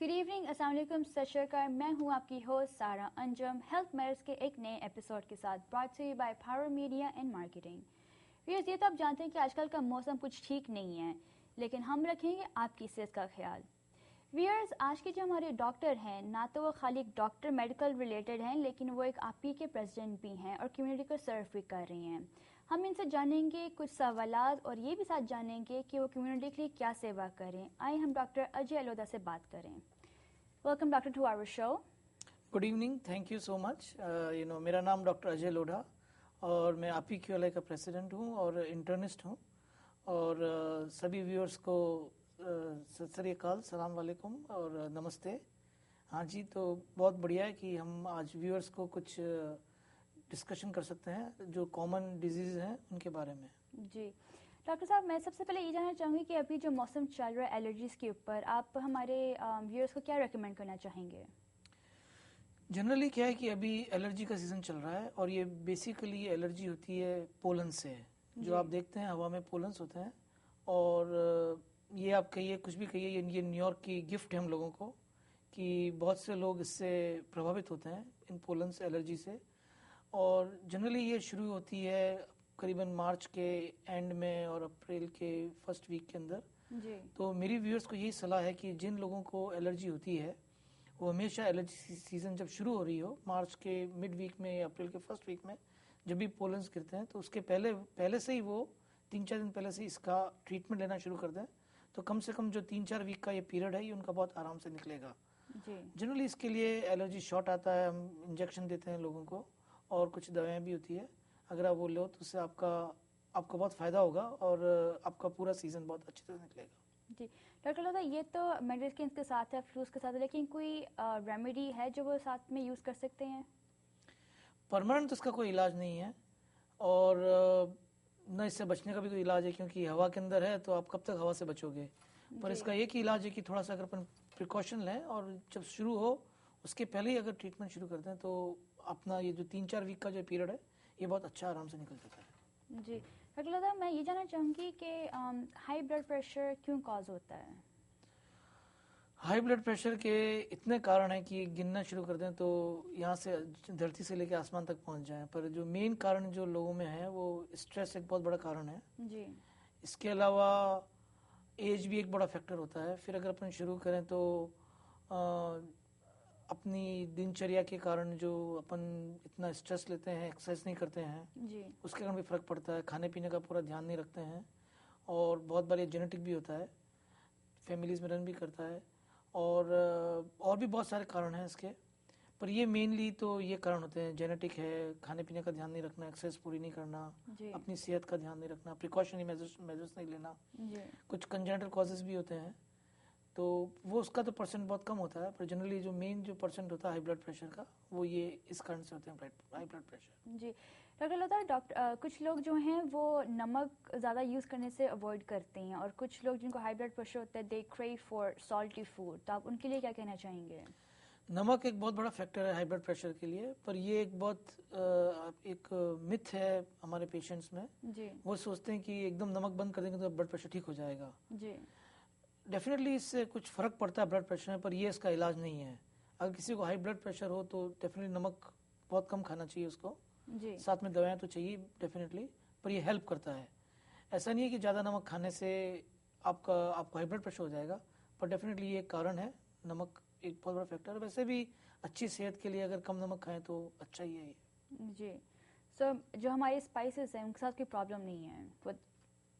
Good evening, अस्सलाम वालेकुम, सत श्री अकाल। मैं हूं आपकी होस्ट सारा अंजम, हेल्थ मैटर्स के एक नए एपिसोड के साथ, brought to you by Power Media and Marketing. Viewers, ये तो आप जानते हैं कि आजकल का मौसम कुछ ठीक नहीं है, लेकिन हम रखेंगे आपकी सेहत का ख्याल। व्यूअर्स, आज के जो हमारे डॉक्टर हैं, ना तो वो खाली एक डॉक्टर मेडिकल रिलेटेड हैं, लेकिन वो एक आपी के प्रेसिडेंट भी हैं और कम्युनिटी को सर्व भी कर रही हैं। हम इनसे जानेंगे कुछ सवालात और ये भी साथ जानेंगे कि वो कम्युनिटी के लिए क्या सेवा करें। आइए हम डॉक्टर अजय लोधा से बात करें। Welcome doctor to our show. Good evening, thank you so much. मेरा नाम डॉक्टर अजय लोढ़ा और मैं आपी क्यूएलआई का प्रेसिडेंट हूँ और इंटर्निस्ट हूँ। और सभी व्यूअर्स को सत श्री अकाल, सलाम वालेकुम और नमस्ते। हाँ जी, तो बहुत बढ़िया है कि हम आज व्यूअर्स को कुछ डिस्कशन कर सकते हैं जो कॉमन डिजीज़ हैं उनके बारे में। जी डॉक्टर साहब, मैं सबसे पहले ये जानना चाहूँगी कि अभी जो मौसम चल रहा है एलर्जीज़ के ऊपर, आप हमारे व्यूअर्स को क्या रेकमेंड करना चाहेंगे? जनरली क्या है कि अभी एलर्जी का सीज़न चल रहा है और ये बेसिकली एलर्जी होती है पोलन से। जो आप देखते हैं हवा में पोलन्स होते हैं और ये आप कहिए कुछ भी कहिए, ये न्यूयॉर्क की गिफ्ट है हम लोगों को कि बहुत से लोग इससे प्रभावित होते हैं इन पोलन्स एलर्जी से। और जनरली ये शुरू होती है करीबन मार्च के एंड में और अप्रैल के फर्स्ट वीक के अंदर। जी। तो मेरी व्यूअर्स को यही सलाह है कि जिन लोगों को एलर्जी होती है वो हमेशा एलर्जी सीज़न जब शुरू हो रही हो, मार्च के मिड वीक में या अप्रैल के फर्स्ट वीक में जब भी पोलन्स गिरते हैं, तो उसके पहले से ही वो 3-4 दिन पहले से इसका ट्रीटमेंट लेना शुरू कर दें। तो कम से कम जो 3-4 वीक का ये पीरियड है ये उनका बहुत आराम से निकलेगा। जी। जनरली इसके लिए एलर्जी शॉट आता है, हम इंजेक्शन देते हैं लोगों को और कुछ दवाएं भी होती है। अगर आप वो लो तो उससे आपको बहुत फ़ायदा होगा और आपका पूरा सीज़न बहुत अच्छी तरह निकलेगा। जी डॉक्टर लोधा, ये तो मेडिसिन के साथ है, फ्लूस के साथ है, लेकिन कोई रेमेडी है जो वो साथ में यूज़ कर सकते हैं? परमानेंट तो इसका कोई इलाज नहीं है और न इससे बचने का भी कोई इलाज है, क्योंकि हवा के अंदर है तो आप कब तक हवा से बचोगे। पर इसका एक ही इलाज है कि थोड़ा सा अगर अपन प्रिकॉशन लें और जब शुरू हो उसके पहले ही अगर ट्रीटमेंट शुरू करते हैं तो अपना ये जो 3-4 वीक का जो पीरियड है ये बहुत अच्छा आराम से निकल जाता है। जी डॉक्टर लोधा, मैं ये जानना चाहूँगी कि हाई ब्लड प्रेशर क्यों कॉज होता है? हाई ब्लड प्रेशर के इतने कारण हैं कि गिनना शुरू कर दें तो यहाँ से धरती से लेकर आसमान तक पहुँच जाएं। पर जो मेन कारण जो लोगों में है वो स्ट्रेस एक बहुत बड़ा कारण है। जी। इसके अलावा एज भी एक बड़ा फैक्टर होता है। फिर अगर अपन शुरू करें तो अपनी दिनचर्या के कारण जो अपन इतना स्ट्रेस लेते हैं, एक्सरसाइज नहीं करते हैं, जी। उसके कारण भी फ़र्क पड़ता है। खाने पीने का पूरा ध्यान नहीं रखते हैं और बहुत बार ये जेनेटिक भी होता है, फैमिलीज़ में रन भी करता है और भी बहुत सारे कारण हैं इसके। पर ये मेनली तो ये कारण होते हैं, जेनेटिक है, खाने पीने का ध्यान नहीं रखना, एक्सरसाइज पूरी नहीं करना, अपनी सेहत का ध्यान नहीं रखना, प्रिकॉशनरी मेजर्स नहीं लेना। जी। कुछ कंजेनिटल कॉजेज भी होते हैं तो वो उसका तो परसेंट बहुत कम होता है, पर जनरली जो मेन जो परसेंट होता है हाई ब्लड प्रेशर का वो ये इस कारण से होते हैं, हाई ब्लड प्रेशर। जी डॉक्टर लोधा, कुछ लोग जो हैं वो नमक ज़्यादा यूज़ करने से अवॉइड करते हैं और कुछ लोग जिनको हाई ब्लड प्रेशर होता है they crave for salty food, तो आप उनके लिए क्या कहना चाहेंगे? नमक एक बहुत बड़ा फैक्टर है हाई ब्लड प्रेशर के लिए, पर ये एक बहुत एक मिथ है हमारे पेशेंट्स में। जी। वो सोचते हैं कि एकदम नमक बंद कर देंगे तो ब्लड प्रेशर ठीक हो जाएगा। जी। डेफिनेटली इससे कुछ फ़र्क पड़ता है ब्लड प्रेशर में, पर ये इसका इलाज नहीं है। अगर किसी को हाई ब्लड प्रेशर हो तो डेफिनेटली नमक बहुत कम खाना चाहिए उसको। जी। साथ में दवाएं तो चाहिए डेफिनेटली, पर ये हेल्प करता है। ऐसा नहीं है कि ज़्यादा नमक खाने से आपको हाई ब्लड प्रेशर हो जाएगा, पर डेफिनेटली ये एक कारण है। नमक एक बहुत बड़ा फैक्टर है। वैसे भी अच्छी सेहत के लिए अगर कम नमक खाएं तो अच्छा ही है ये। जी। सो जो हमारे स्पाइसेस हैं उनके साथ कोई प्रॉब्लम नहीं है with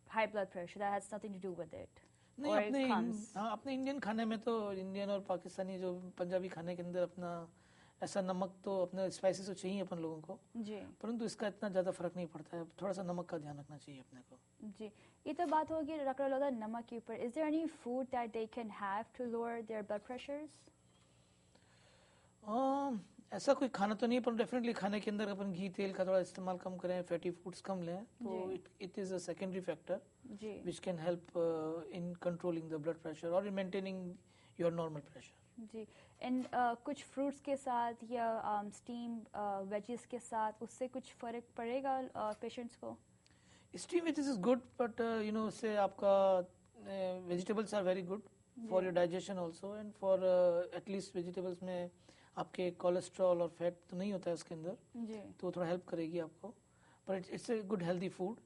high blood pressure, that has nothing to do with it? नहीं, अपने इंडियन खाने में तो, इंडियन और पाकिस्तानी जो पंजाबी खाने के अंदर अपना ऐसा नमक तो अपने स्पाइसेस तो चाहिए अपन लोगों को, जी। परंतु इसका इतना ज़्यादा फर्क नहीं पड़ता है। थोड़ा सा नमक का ध्यान रखना चाहिए अपने को। जी, ये तो बात होगी डॉक्टर लोधा नमक के ऊपर। Is there any food that they can have to lower their blood pressures? ऐसा कोई खाना तो नहीं है, पर डेफिनेटली खाने के अंदर अपन घी तेल का थोड़ा इस्तेमाल कम करें, फैटी फूड्स कम लें, तो it is a secondary factor which can help in controlling the blood pressure और in maintaining your normal pressure. जी। एंड कुछ फ्रूट्स के साथ या स्टीम वेजेस के साथ उससे कुछ फ़र्क पड़ेगा पेशेंट्स को? Steam veggies is good, but उससे आपका vegetables are very good, for your digestion also and for at least vegetables में आपके कोलेस्ट्रॉल और फैट तो नहीं होता है उसके अंदर, जी तो थोड़ा हेल्प करेगी आपको. But it's a good healthy food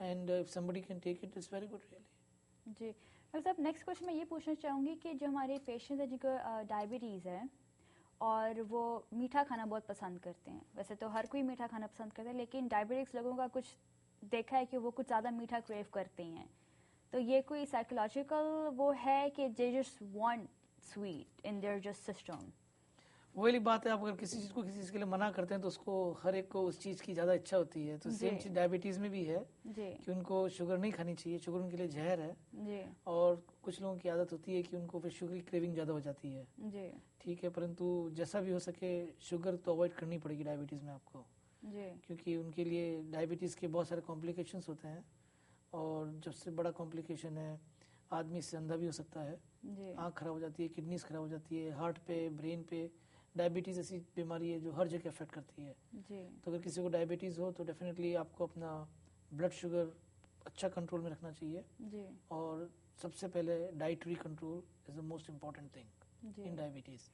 and if somebody can take it, it's very good really. जी. डॉक्टर साहब, नेक्स्ट क्वेश्चन मैं ये पूछना चाहूँगी कि जो हमारे पेशेंट्स हैं जिनको डायबिटीज़ है और वो मीठा खाना बहुत पसंद करते हैं, वैसे तो हर कोई मीठा खाना पसंद करता है, लेकिन डायबिटिक्स लोगों का कुछ देखा है कि वो कुछ ज़्यादा मीठा क्रेव करते हैं, तो ये कोई साइकोलॉजिकल वो है कि they just want sweet in their just system? वही बात है, आप अगर किसी चीज़ को किसी चीज़ के लिए मना करते हैं तो उसको हर एक को उस चीज़ की ज़्यादा इच्छा होती है. तो सेम चीज़ डायबिटीज़ में भी है जी कि उनको शुगर नहीं खानी चाहिए, शुगर उनके लिए जहर है. जी और कुछ लोगों की आदत होती है कि उनको फिर शुगर की क्रेविंग ज़्यादा हो जाती है. जी ठीक है, परंतु जैसा भी हो सके शुगर तो अवॉइड करनी पड़ेगी डायबिटीज़ में आपको, जी क्योंकि उनके लिए डायबिटीज़ के बहुत सारे कॉम्प्लिकेशंस होते हैं. और सबसे बड़ा कॉम्प्लिकेशन है आदमी इससे अंधा भी हो सकता है, जी आँख खराब हो जाती है, किडनीज खराब हो जाती है, हार्ट पे, ब्रेन पे. डायबिटीज़ ऐसी बीमारी है जो हर जगह अफेक्ट करती है. जी तो अगर किसी को डायबिटीज़ हो तो डेफिनेटली आपको अपना ब्लड शुगर अच्छा कंट्रोल में रखना चाहिए. जी और सबसे पहले dietary control is the most important thing जी इन डायबिटीज़,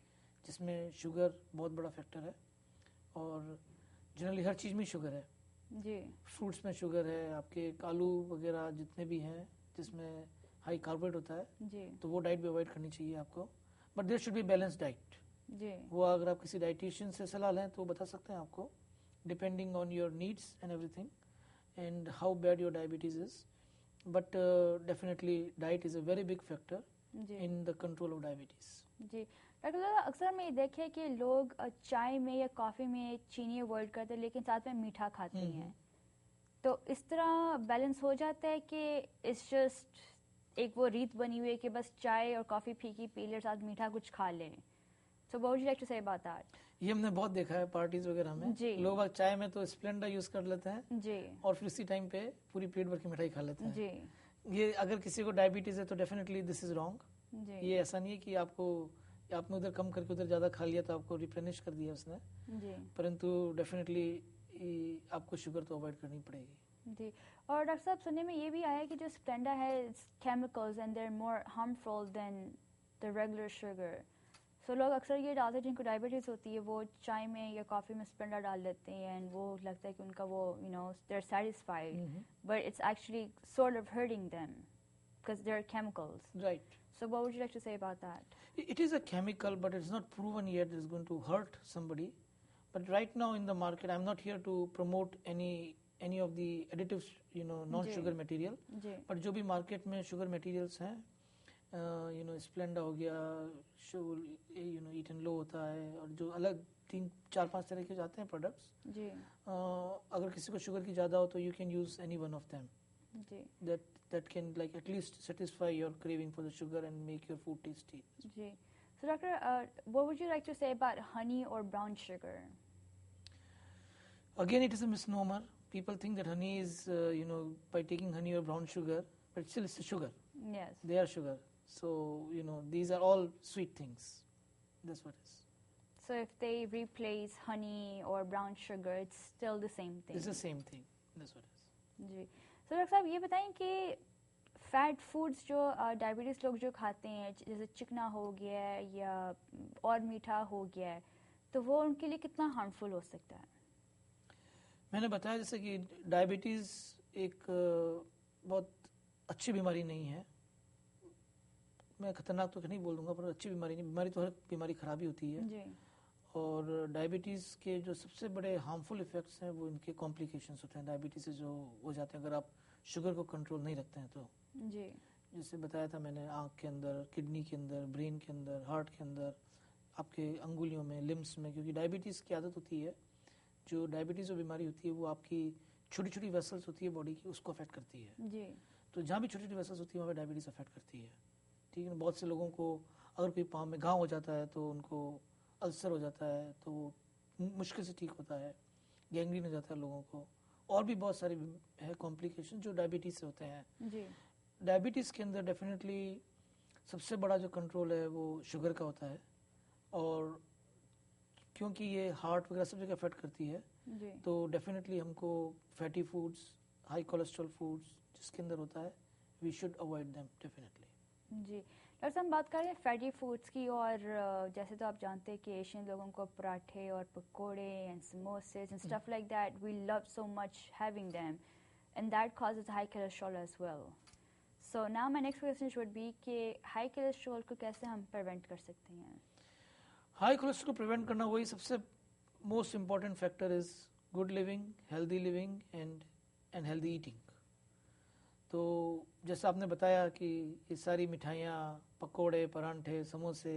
जिसमें शुगर बहुत बड़ा फैक्टर है. और जनरली हर चीज़ में शुगर है. जी फ्रूट्स में शुगर है, आपके आलू वगैरह जितने भी हैं जिसमें हाई कार्बोहाइड्रेट होता है, जी तो वो डाइट भी अवॉइड करनी चाहिए आपको. But there should be balance diet. जी वो अगर आप किसी डाइटिशियन से सलाह लें तो वो बता सकते हैं आपको, depending on your needs and everything and how bad your diabetes is. But definitely diet is a very big factor जी in the control of diabetes. जी. डॉक्टर साहब, अक्सर मैं ये देखे कि लोग चाय में या कॉफ़ी में चीनी अवॉइड करते हैं लेकिन साथ में मीठा खाते हैं, तो इस तरह बैलेंस हो जाता है कि इट्स जस्ट एक वो रीत बनी हुई है कि बस चाय और कॉफ़ी फीकी पी ले, साथ मीठा कुछ खा लें? So what would you like to say about that? ये हमने बहुत देखा है पार्टीज वगैरह में. जी. लोग अब चाय में तो स्प्लेंडर यूज कर लेते हैं जी और फिर उसी टाइम पे पूरी प्लेट भर की मिठाई खा लेते हैं. जी ये अगर किसी को डायबिटीज है तो डेफिनेटली दिस इज रॉन्ग. जी ये ऐसा नहीं है कि आपने उधर कम करके उधर ज़्यादा खा लिया तो आपको रिप्लेनिश कर दिया उसने, जी परंतु डेफिनेटली आपको शुगर तो अवॉइड करनी पड़ेगी. जी. और डॉक्टर साहब, सुनने में ये भी आया है कि जो स्प्लेंडा है chemicals and they are more harmful than the regular sugar. So लोग अक्सर ये डालते हैं जिनको डायबिटीज़ होती है, वो चाय में या कॉफ़ी में स्प्लेंडा डाल देते हैं एंड वो लगता है कि उनका वो they are satisfied, but it's actually sort of hurting them because they are chemicals. Right. So what would you like to say about that? It is a chemical, but it's not proven yet it's going to hurt somebody. But right now in the market, I'm not here to promote any of the additives, non-sugar material. जी But जो भी market में sugar materials हैं, Splenda हो गया, eat and low होता है, और जो अलग 3-4-5 तरह के जाते हैं प्रोडक्ट्स. जी अगर किसी को शुगर की ज़्यादा हो तो you can use any one of them. जी That can like at least satisfy your craving for the sugar and make your food tasty. जी. So doctor, what would you like to say about honey or brown sugar? Again, it is a misnomer. People think that honey is, by taking honey or brown sugar, but still it's a sugar. Yes. They are sugar. So, these are all sweet things. That's what it is. So if they replace honey or brown sugar, it's still the same thing. It's the same thing. That's what it is. जी. So doctor साहब, ये बताएं कि fat foods जो diabetes लोग जो खाते हैं, जैसे चिकना हो गया है या और मीठा हो गया है, तो वो उनके लिए कितना हार्मफुल हो सकता है? मैंने बताया जैसे कि डायबिटीज़ एक बहुत अच्छी बीमारी नहीं है. मैं खतरनाक तो नहीं बोल दूंगा, पर अच्छी बीमारी नहीं. बीमारी तो हर बीमारी खराब ही होती है. जी और डायबिटीज़ के जो सबसे बड़े हार्मफुल इफ़ेक्ट्स हैं वो इनके कॉम्प्लिकेशंस होते हैं. डायबिटीज़ से जो हो जाते हैं अगर आप शुगर को कंट्रोल नहीं रखते हैं तो. जी जैसे बताया था मैंने, आँख के अंदर, किडनी के अंदर, ब्रेन के अंदर, हार्ट के अंदर, आपके अंगुलियों में, लिम्स में. क्योंकि डायबिटीज़ की आदत होती है, जो डायबिटीज़ जो बीमारी होती है वो आपकी छोटी छोटी वेसल्स होती है बॉडी की, उसको अफेक्ट करती है. जी तो जहाँ भी छोटी छोटी वेसल्स होती है वहाँ पर डायबिटीज़ अफेक्ट करती है. ठीक है. बहुत से लोगों को अगर कोई पाँव में घाव हो जाता है तो उनको अल्सर हो जाता है, तो वो मुश्किल से ठीक होता है. गैंग्रीन हो जाता है लोगों को. और भी बहुत सारे है कॉम्प्लिकेशन जो डायबिटीज़ से होते हैं. जी डायबिटीज़ के अंदर डेफिनेटली सबसे बड़ा जो कंट्रोल है वो शुगर का होता है. और क्योंकि ये हार्ट वगैरह सब जगह अफेक्ट करती है, जी तो डेफिनेटली हमको fatty foods, high cholesterol foods जिसके अंदर होता है, we should avoid them definitely. जी. डॉक्टर साहब हम बात कर रहे हैं फैटी फूड्स की और जैसे तो आप जानते हैं कि एशियन लोगों को पराठे और पकोड़े and samosas and stuff like that we love so much having them and that causes high cholesterol as well. So now my next question should be कि हाई कोलेस्ट्रॉल को कैसे हम प्रिवेंट कर सकते हैं. हाई कोलेस्ट्रॉल को prevent करना वही सबसे most important factor is good living, healthy living and healthy eating. तो जैसा आपने बताया कि ये सारी मिठाइयाँ, पकोड़े, परांठे, समोसे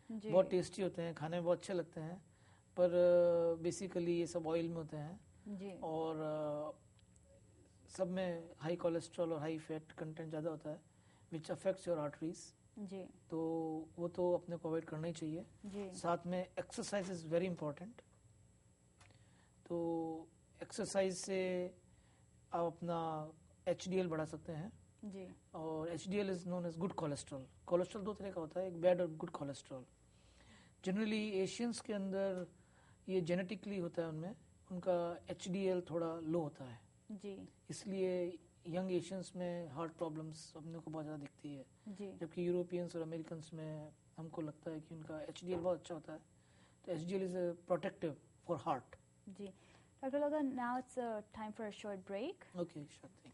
बहुत टेस्टी होते हैं, खाने में बहुत अच्छे लगते हैं, पर बेसिकली ये सब ऑयल में होते हैं जी. और सब में हाई कोलेस्ट्रॉल और हाई फैट कंटेंट ज़्यादा होता है विच अफेक्ट्स योर आर्टरीज. जी. तो वो तो अपने को अवॉइड करना ही चाहिए. जी. साथ में एक्सरसाइज इज़ वेरी इंपॉर्टेंट. तो एक्सरसाइज से आप अपना HDL बढ़ा सकते हैं. जी. और HDL is known as good cholesterol. Cholesterol दो तरह का होता है, एक बैड और गुड कोलेस्ट्रॉल. जनरली एशियंस के अंदर ये जेनेटिकली होता है, उनमें उनका HDL थोड़ा लो होता है. जी. इसलिए यंग एशियंस में हार्ट प्रॉब्लम्स अपने को बहुत ज़्यादा दिखती है. जी. जबकि यूरोपियंस और अमेरिकन्स में हमको लगता है कि उनका HDL बहुत अच्छा होता है. तो HDL is protective for heart. जी. Doctor Logan, now it's time for a short break. Okay, sure thing.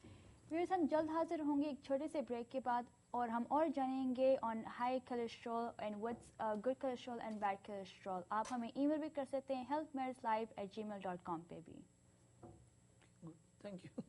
Viewers, हम जल्द हाजिर होंगे एक छोटे से ब्रेक के बाद और हम और जानेंगे on high cholesterol and what's good cholesterol and bad cholesterol. आप हमें ईमेल भी कर सकते हैं healthmatters@gmail.com पे भी. Thank you.